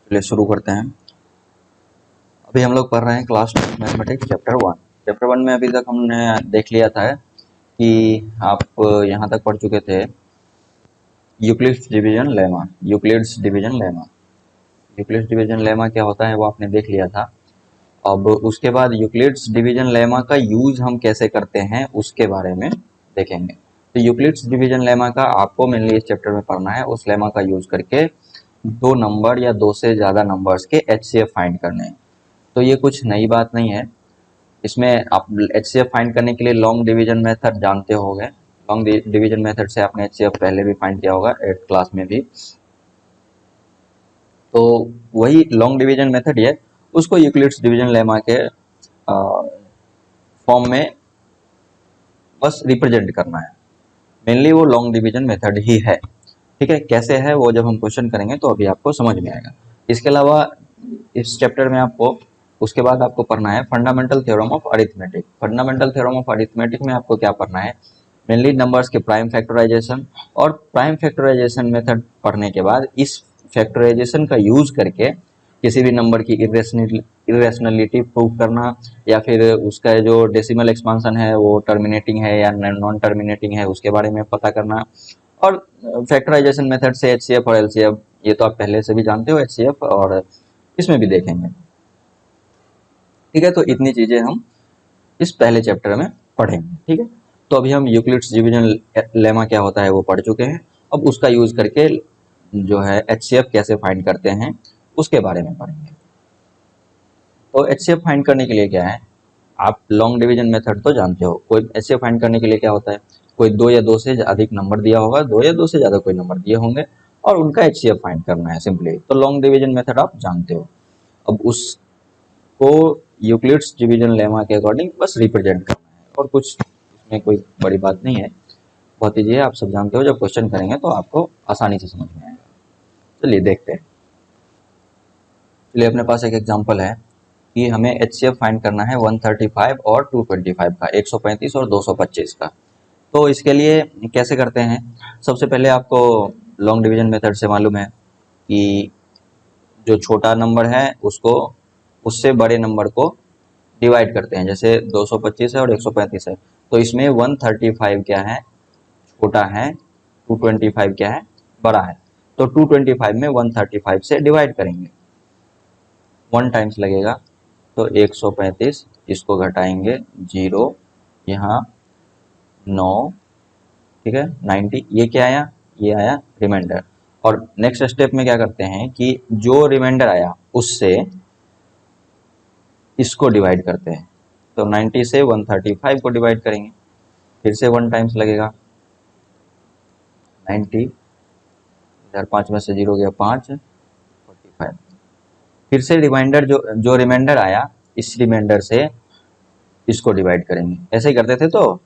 चलिए शुरू करते हैं। अभी हम लोग पढ़ रहे हैं क्लास 10 मैथमेटिक्स चैप्टर 1 में अभी तक हमने देख लिया था कि आप यहाँ तक पढ़ चुके थे Euclid's division lemma. Euclid's division lemma क्या होता है वो आपने देख लिया था। अब उसके बाद यूक्लिड्स डिवीजन लेमा का यूज हम कैसे करते हैं उसके बारे में देखेंगे। तो यूक्लिड्स डिवीजन लेमा का आपको मेनली इस चैप्टर में पढ़ना है। उस लेमा का यूज करके दो नंबर या दो से ज्यादा नंबर्स के एचसीएफ फाइंड करने हैं। तो ये कुछ नई बात नहीं है। इसमें आप एचसीएफ फाइंड करने के लिए लॉन्ग डिवीजन मेथड जानते होंगे। लॉन्ग डिवीजन मेथड से आपने एचसीएफ पहले भी फाइंड किया होगा 8th क्लास में भी। तो वही लॉन्ग डिवीजन मेथड है, उसको यूक्लिड्स डिवीजन लेमा के फॉर्म में बस रिप्रेजेंट करना है। मेनली वो लॉन्ग डिवीजन मेथड ही है। ठीक है, कैसे है वो जब हम क्वेश्चन करेंगे तो अभी आपको समझ में आएगा। इसके अलावा इस चैप्टर में आपको उसके बाद आपको पढ़ना है fundamental theorem of arithmetic. Fundamental theorem of arithmetic में आपको क्या पढ़ना है, मेनली नंबर्स के प्राइम फैक्टराइजेशन। और प्राइम फैक्टराइजेशन मेथड पढ़ने के बाद इस फैक्टराइजेशन का यूज करके किसी भी नंबर की इरेशनलिटी प्रूव करना, या फिर उसका जो डेसिमल एक्सपांशन है वो टर्मिनेटिंग है या नॉन टर्मिनेटिंग है उसके बारे में पता करना। और फैक्टराइजेशन मेथड से एचसीएफ और एलसीएफ ये तो आप पहले से भी जानते हो, एचसीएफ और इसमें भी देखेंगे। ठीक है, तो इतनी चीजें हम इस पहले चैप्टर में पढ़ेंगे। ठीक है, तो अभी हम यूक्लिड्स डिवीजन लेमा क्या होता है वो पढ़ चुके हैं। अब उसका यूज करके जो है एचसीएफ कैसे फाइंड करते हैं उसके बारे में पढ़ेंगे। तो एचसीएफ फाइंड करने के लिए क्या है, आप लॉन्ग डिवीजन मेथड तो जानते हो। कोई एचसीएफ फाइंड करने के लिए क्या होता है, कोई दो या दो से अधिक नंबर दिया होगा, दो या दो से ज्यादा कोई नंबर दिए होंगे और उनका एचसीएफ फाइंड करना है सिंपली। तो लॉन्ग डिवीजन मेथड आप जानते हो। अब उसको यूक्लिड्स डिवीजन लेमा के अकॉर्डिंग बस रिप्रेजेंट करना है और कुछ इसमें कोई बड़ी बात नहीं है। बहुत ईजी है, आप सब जानते हो। जब क्वेश्चन करेंगे तो आपको आसानी से समझ में आएगा। चलिए देखते हैं। चलिए अपने पास एक एग्जांपल है कि हमें एचसीएफ फाइंड करना है 135 और 225 का, 135 और 225 का। तो इसके लिए कैसे करते हैं, सबसे पहले आपको लॉन्ग डिवीजन मेथड से मालूम है कि जो छोटा नंबर है उसको उससे बड़े नंबर को डिवाइड करते हैं। जैसे 225 है और 135 है, तो इसमें 135 क्या है, छोटा है, 225 क्या है, बड़ा है। तो 225 में 135 से डिवाइड करेंगे, 1 टाइम्स लगेगा। तो 135, इसको घटाएंगे 0, यहाँ 9, ठीक है 90, ये क्या आया, ये आया रिमाइंडर। और नेक्स्ट स्टेप में क्या करते हैं कि जो रिमाइंडर आया उससे इसको डिवाइड करते हैं। तो 90 से 135 को डिवाइड करेंगे, फिर से 1 टाइम्स लगेगा, 90, इधर 5 में से 0 गया 5, 45। फिर से रिमाइंडर जो रिमाइंडर आया इस रिमाइंडर से इसको डिवाइड करेंगे। ऐसे ही करते थे तो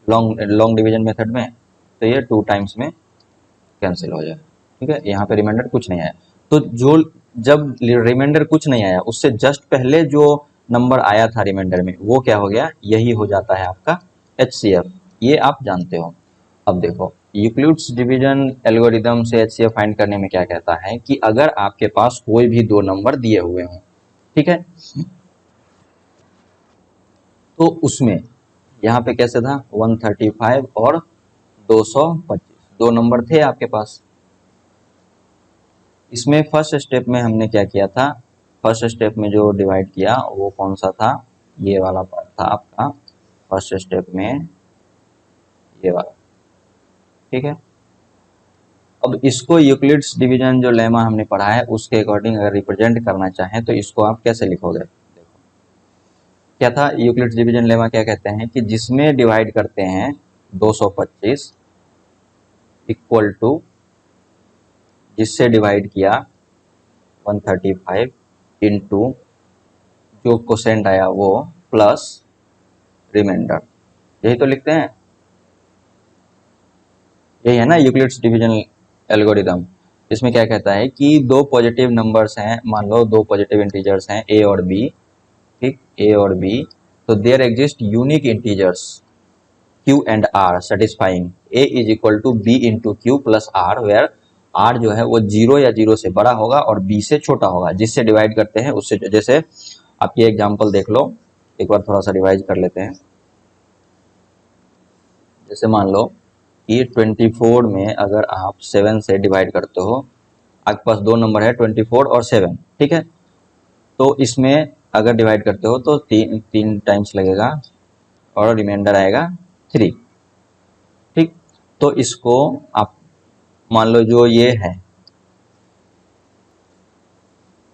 लॉन्ग डिवीजन मेथड में, तो ये 2 टाइम्स में कैंसिल हो जाए। ठीक है, यहाँ पे रिमाइंडर कुछ नहीं आया। तो जो जब रिमाइंडर कुछ नहीं आया उससे जस्ट पहले जो नंबर आया था रिमाइंडर में वो क्या हो गया, यही हो जाता है आपका एचसीएफ। ये आप जानते हो। अब देखो यूक्लिड्स डिवीजन एल्गोरिदम से एचसीएफ फाइंड करने में क्या कहता है कि अगर आपके पास कोई भी दो नंबर दिए हुए हों, ठीक है, तो उसमें यहाँ पे कैसे था 135 और 225 दो नंबर थे आपके पास। इसमें फर्स्ट स्टेप में हमने क्या किया था, फर्स्ट स्टेप में जो डिवाइड किया वो कौन सा था, ये वाला पार्ट था आपका फर्स्ट स्टेप में, ये वाला। ठीक है, अब इसको यूक्लिड्स डिवीजन जो लेमा हमने पढ़ा है उसके अकॉर्डिंग अगर रिप्रेजेंट करना चाहें तो इसको आप कैसे लिखोगे। देखो क्या था, यूक्लिड्स डिवीजन लेमा क्या कहते हैं कि जिसमें डिवाइड करते हैं 225 इक्वल टू जिससे डिवाइड किया 135 इंटू जो क्वोशेंट आया वो प्लस रिमाइंडर। यही तो लिखते हैं, यही है ना यूक्लिड्स डिवीजन एल्गोरिदम। इसमें क्या कहता है कि दो पॉजिटिव नंबर्स हैं, मान लो दो पॉजिटिव इंटीजर्स हैं ए और बी, ठीक, ए और बी, तो there exist unique integers q and r satisfying a is equal to b into q plus r where r जो है वो 0 या 0 से बड़ा होगा और बी से छोटा होगा, जिससे डिवाइड करते हैं उससे। जैसे आप ये एग्जांपल देख लो, एक बार थोड़ा सा रिवाइज कर लेते हैं। जैसे मान लो कि 24 में अगर आप 7 से डिवाइड करते हो, आपके पास दो नंबर है 24 और 7, ठीक है। तो इसमें अगर डिवाइड करते हो तो तीन टाइम्स लगेगा और रिमाइंडर आएगा 3, ठीक। तो इसको आप मान लो जो ये है,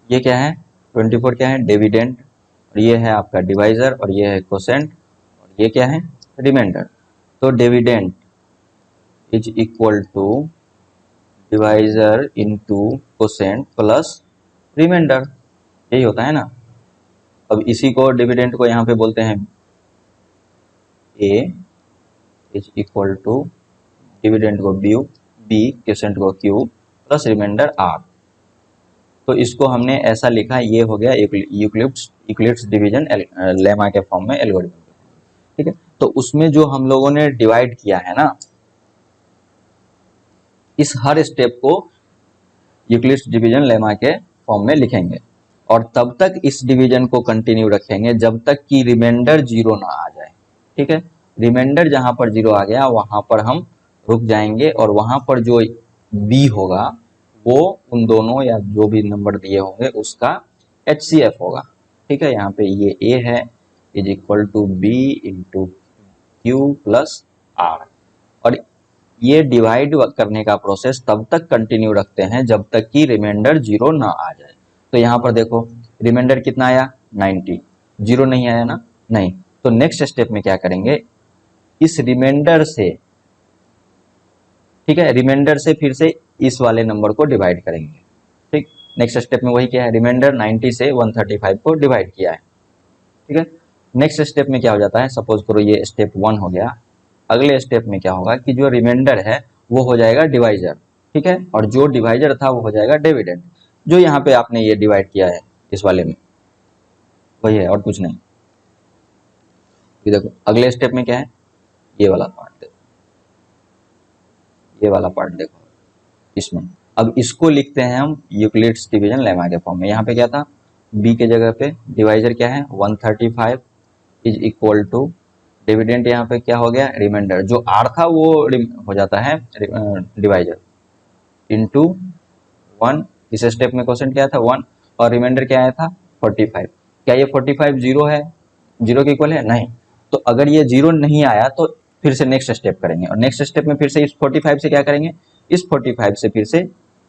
ये क्या है, 24 क्या है, डिविडेंड, और ये है आपका डिवाइजर, और ये है कोसेंट, और ये क्या है, रिमाइंडर। तो dividend is equal to divisor into quotient plus remainder, यही होता है ना। अब इसी को डिविडेंड को यहाँ पे बोलते हैं ए इज इक्वल टू डिविडेंड को बी, कोसेंट को क्यू प्लस रिमाइंडर आर। तो इसको हमने ऐसा लिखा, ये हो गया यूक्लिड्स डिवीजन लेमा के फॉर्म में एल्गोरिथम, ठीक है। तो उसमें जो हम लोगों ने डिवाइड किया है ना, इस हर स्टेप को यूक्लिड्स डिवीजन लेमा के फॉर्म में लिखेंगे, और तब तक इस डिवीजन को कंटिन्यू रखेंगे जब तक कि रिमाइंडर 0 ना आ जाए, ठीक है। रिमाइंडर जहां पर 0 आ गया वहां पर हम रुक जाएंगे, और वहां पर जो बी होगा वो उन दोनों या जो भी नंबर दिए होंगे उसका HCF होगा, ठीक है। यहाँ पे ये ए है is equal to B into Q plus R. और ये डिवाइड करने का प्रोसेस तब तक कंटिन्यू रखते हैं जब तक कि रिमाइंडर 0 ना आ जाए। तो यहाँ पर देखो रिमाइंडर कितना आया, 90, 0 नहीं आया ना, नहीं। तो नेक्स्ट स्टेप में क्या करेंगे, इस रिमाइंडर से, ठीक है, रिमाइंडर से फिर से इस वाले नंबर को डिवाइड करेंगे, ठीक। नेक्स्ट स्टेप में वही क्या है, रिमाइंडर 90 से 135 को डिवाइड किया है, ठीक है। नेक्स्ट स्टेप में क्या हो जाता है, सपोज करो ये स्टेप 1 हो गया, अगले स्टेप में क्या होगा कि जो रिमाइंडर है वो हो जाएगा डिवाइजर, ठीक है, और जो डिवाइजर था वो हो जाएगा डिविडेंड, जो यहाँ पे आपने ये डिवाइड किया है इस वाले में, वही है और कुछ नहीं। ये देखो अगले स्टेप में क्या है, ये वाला पार्ट देखो, ये वाला पार्ट देखो इसमें। अब इसको लिखते हैं हम यूक्लिड्स डिवीजन लेमा के फॉर्म में। यहाँ पे क्या था, बी के जगह पे डिवाइजर क्या है 135 इज इक्वल टू डिविडेंड, यहाँ पे क्या हो गया, रिमाइंडर, जो आर था वो हो जाता है डिवाइजर इनटू 1। इस स्टेप में क्वेश्चन क्या था 1, और रिमाइंडर क्या आया था 45। क्या ये 45 जीरो है, जीरो के इक्वल है, नहीं। तो अगर ये जीरो नहीं आया तो फिर से नेक्स्ट स्टेप करेंगे, और नेक्स्ट स्टेप में फिर से इस 45 से क्या करेंगे, इस 45 से फिर से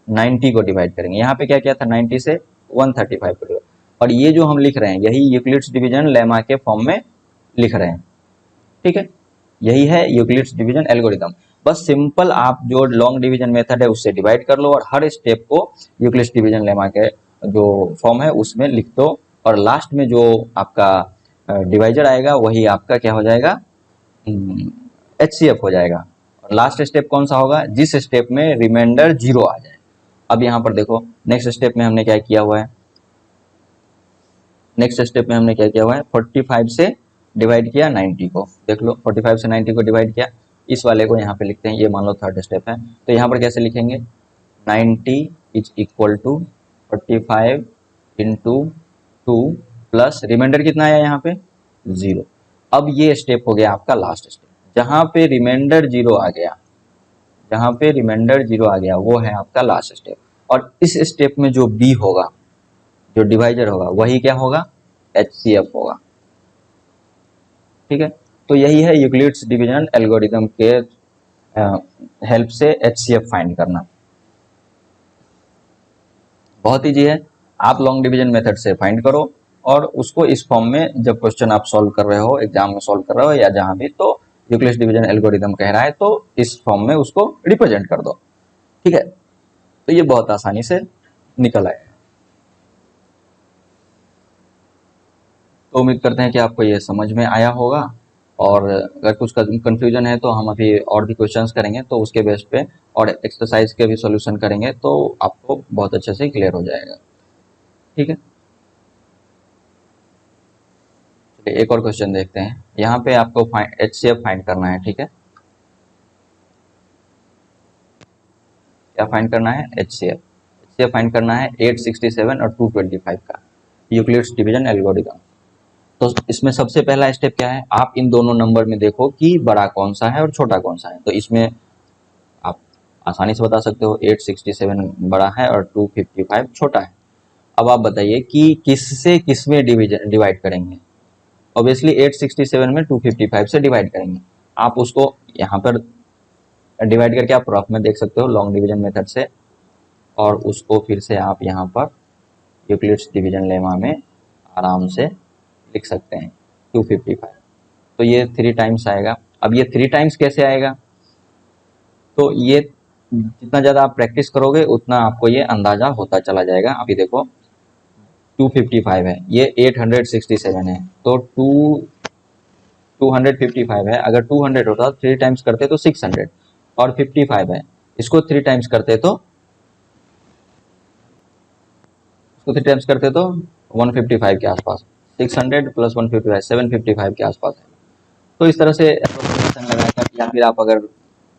90 को डिवाइड करेंगे। यहाँ पे क्या किया था 90 से 135 को डिवाइड, और ये जो हम लिख रहे हैं यही यूक्लिड्स डिवीजन लेमा के फॉर्म में लिख रहे हैं, ठीक है। यही है यूक्लिड्स डिवीजन एल्गोरिथम। बस सिंपल आप जो लॉन्ग डिवीजन मेथड है उससे डिवाइड कर लो, और हर स्टेप को यूक्लिड्स डिवीजन लेमा के जो फॉर्म है उसमें लिख दो, और लास्ट में जो आपका डिवाइजर आएगा वही आपका क्या हो जाएगा, HCF हो जाएगा। और लास्ट स्टेप कौन सा होगा, जिस स्टेप में रिमाइंडर 0 आ जाए। अब यहाँ पर देखो नेक्स्ट स्टेप में हमने क्या किया हुआ है, नेक्स्ट स्टेप में हमने क्या किया हुआ है, 45 से डिवाइड किया 90 को, देख लो 45 से 90 को डिवाइड किया, इस वाले को यहाँ पे लिखते हैं, ये मान लो थर्ड स्टेप है। तो यहाँ पर कैसे लिखेंगे, 90 is equal to 45 into 2 plus remainder कितना आया यहाँ पे 0। अब ये स्टेप हो गया आपका लास्ट स्टेप, जहाँ पे रिमाइंडर 0 आ गया, जहाँ पे रिमाइंडर 0 आ गया वो है आपका लास्ट स्टेप। और इस स्टेप में जो बी होगा, जो डिवाइजर होगा वही क्या होगा, HCF होगा, ठीक है। तो यही है यूक्लिड्स डिवीजन एल्गोरिथम के हेल्प से HCF फाइंड करना। बहुत ईजी है, आप लॉन्ग डिवीजन मेथड से फाइंड करो, और उसको इस फॉर्म में जब क्वेश्चन आप सॉल्व कर रहे हो, एग्जाम में सॉल्व कर रहे हो या जहां भी, तो यूक्लिड्स डिवीजन एल्गोरिथम कह रहा है तो इस फॉर्म में उसको रिप्रेजेंट कर दो, ठीक है। तो ये बहुत आसानी से निकल आएगा। तो उम्मीद करते हैं कि आपको ये समझ में आया होगा, और अगर कुछ कंफ्यूजन है तो हम अभी और भी क्वेश्चंस करेंगे, तो उसके बेस पे और एक्सरसाइज के भी सॉल्यूशन करेंगे, तो आपको बहुत अच्छे से क्लियर हो जाएगा, ठीक है। चलिए एक और क्वेश्चन देखते हैं। यहाँ पे आपको HCF फाइंड करना है, ठीक है। क्या फाइंड करना है, एचसीएफ फाइंड करना है 867 और 225 का, यूक्लिड्स डिवीजन एल्गोरिथम। तो इसमें सबसे पहला स्टेप क्या है, आप इन दोनों नंबर में देखो कि बड़ा कौन सा है और छोटा कौन सा है। तो इसमें आप आसानी से बता सकते हो 867 बड़ा है और 255 छोटा है। अब आप बताइए कि किससे किसमें डिवाइड करेंगे। ऑब्वियसली 867 में 255 से डिवाइड करेंगे। आप उसको यहाँ पर डिवाइड करके आप रफ में देख सकते हो लॉन्ग डिवीजन मेथड से, और उसको फिर से आप यहाँ पर यूक्लिड्स डिवीजन लेमा में आराम से लिख सकते हैं 255। तो ये 3 टाइम्स आएगा। अब ये 3 टाइम्स कैसे आएगा, तो ये जितना ज़्यादा आप प्रैक्टिस करोगे उतना आपको ये अंदाज़ा होता चला जाएगा। अभी देखो 255 है, ये 867 है, तो 255 है। अगर 200 होता 3 टाइम्स करते तो 600, और 55 है, इसको 3 टाइम्स करते तो 155 के आसपास, 600 प्लस 155 755 के आसपास है। तो इस तरह से अप्रोक्सीमेशन लगाकर, या फिर आप अगर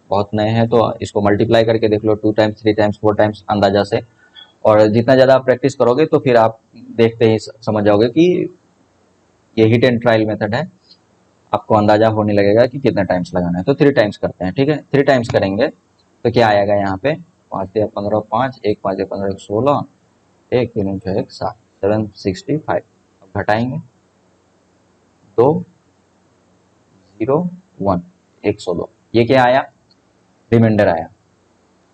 बहुत नए हैं तो इसको मल्टीप्लाई करके देख लो 2 टाइम्स 3 टाइम्स 4 टाइम्स अंदाजा से। और जितना ज़्यादा आप प्रैक्टिस करोगे तो फिर आप देखते ही समझ जाओगे कि ये हिट एंड ट्रायल मेथड है, आपको अंदाजा होने लगेगा कि कितना टाइम्स लगाना है। तो 3 टाइम्स करते हैं, ठीक है। 3 टाइम्स करेंगे तो क्या आएगा यहाँ पे, 5 या 15 5, 1 5 या 15 16, 1 3 6 1 7 765। अब घटाएंगे 2 0 1 102, ये क्या आया, रिमाइंडर आया।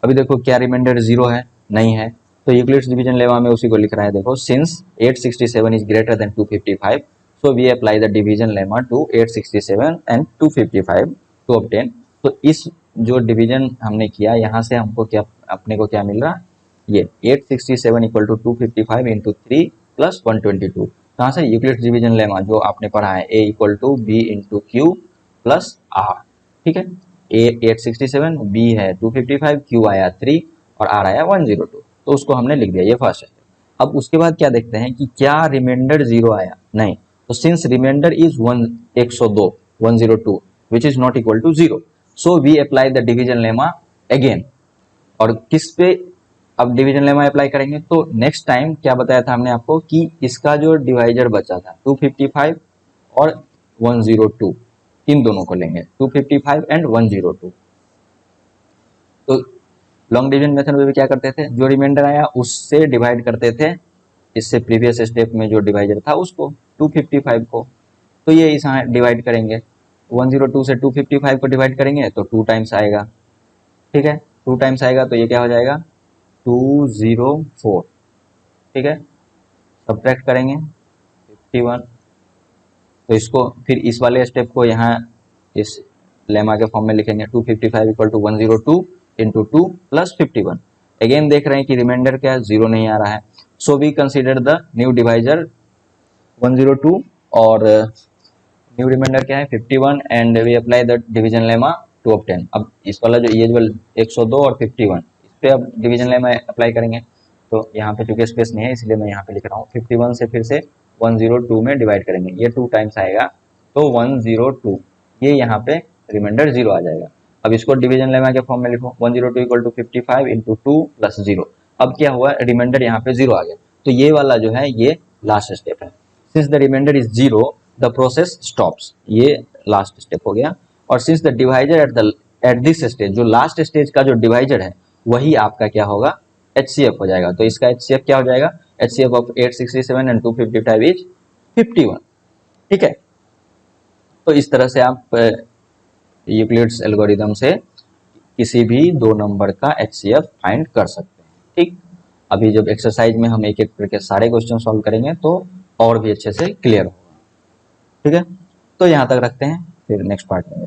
अभी देखो क्या रिमाइंडर 0 है, नहीं है, तो यूक्लिड्स डिवीजन लेमा में उसी को लिख रहा है। देखो since 867 is greater than 255, so we apply the division lemma to 867 and 255 to obtain। तो इस जो डिवीजन हमने किया यहाँ से हमको क्या, अपने को क्या मिल रहा, ये 867 इक्वल टू 255 इंटू 3 प्लस 122। कहाँ से, यूक्लिड्स डिवीजन लेमा जो आपने पढ़ा है, a equal to B into Q plus R, ठीक है। a 867, b है 255, q आया 3 और r आया 102, तो उसको हमने लिख दिया, ये फर्स्ट है। अब उसके बाद क्या देखते हैं कि क्या रिमाइंडर 0 आया, नहीं। तो since remainder is 102 102 which is not equal to 0, so we apply the division lemma again. और किस पे अब डिवीजन लेमा अप्लाई करेंगे, तो नेक्स्ट टाइम क्या बताया था हमने आपको कि इसका जो डिवाइजर बचा था 255 और 102, इन दोनों को लेंगे 255 एंड 102। तो लॉन्ग डिवीजन मेथड में भी क्या करते थे, जो रिमाइंडर आया उससे डिवाइड करते थे, इससे प्रीवियस स्टेप में जो डिवाइजर था उसको 255 को। तो ये इस डिवाइड करेंगे 102 से 255 को डिवाइड करेंगे तो 2 टाइम्स आएगा, ठीक है। 2 टाइम्स आएगा तो ये क्या हो जाएगा 204, ठीक है। सब्ट्रैक्ट करेंगे 51, तो इसको फिर इस वाले स्टेप को यहाँ इस लेमा के फॉर्म में लिखेंगे 255 equal to 102 into 2 plus 51। Again देख रहे हैं कि रिमाइंडर क्या है, 0 नहीं आ रहा है, so we consider the new divisor 102 और न्यू रिमाइंडर क्या है 51 and we apply the division lemma to obtain. अब इस वाला जो ये 102 और 51, इस पे अब डिवीजन लेमा अप्लाई करेंगे। तो यहाँ पे चूंकि स्पेस नहीं है इसलिए मैं यहाँ पे लिख रहा हूँ 51 से फिर से 102 में डिवाइड करेंगे, ये 2 टाइम्स आएगा तो 102, ये यहाँ पे रिमाइंडर 0 आ जाएगा। अब इसको डिवीजन लेमा के फॉर्म में लिखो 102 इक्वल टू 55 इंटू 2 प्लस 0। अब क्या हुआ, रिमाइंडर यहाँ पे 0 आ गया, तो ये वाला जो है ये लास्ट स्टेप है। Since the remainder is 0 the process stops, ये लास्ट स्टेप हो गया। और since the divisor at this stage, जो लास्ट स्टेज का जो डिवाइजर है वही आपका क्या होगा, HCF हो जाएगा। तो इसका HCF क्या हो जाएगा, HCF ऑफ 867 एंड 255 इज 51, ठीक है। तो इस तरह से आप यूक्लिड्स एल्गोरिदम से किसी भी 2 नंबर का HCF फाइंड कर सकते हैं, ठीक। अभी जब एक्सरसाइज में हम एक एक करके सारे क्वेश्चन सॉल्व करेंगे तो और भी अच्छे से क्लियर होगा, ठीक है। तो यहाँ तक रखते हैं, फिर नेक्स्ट पार्ट में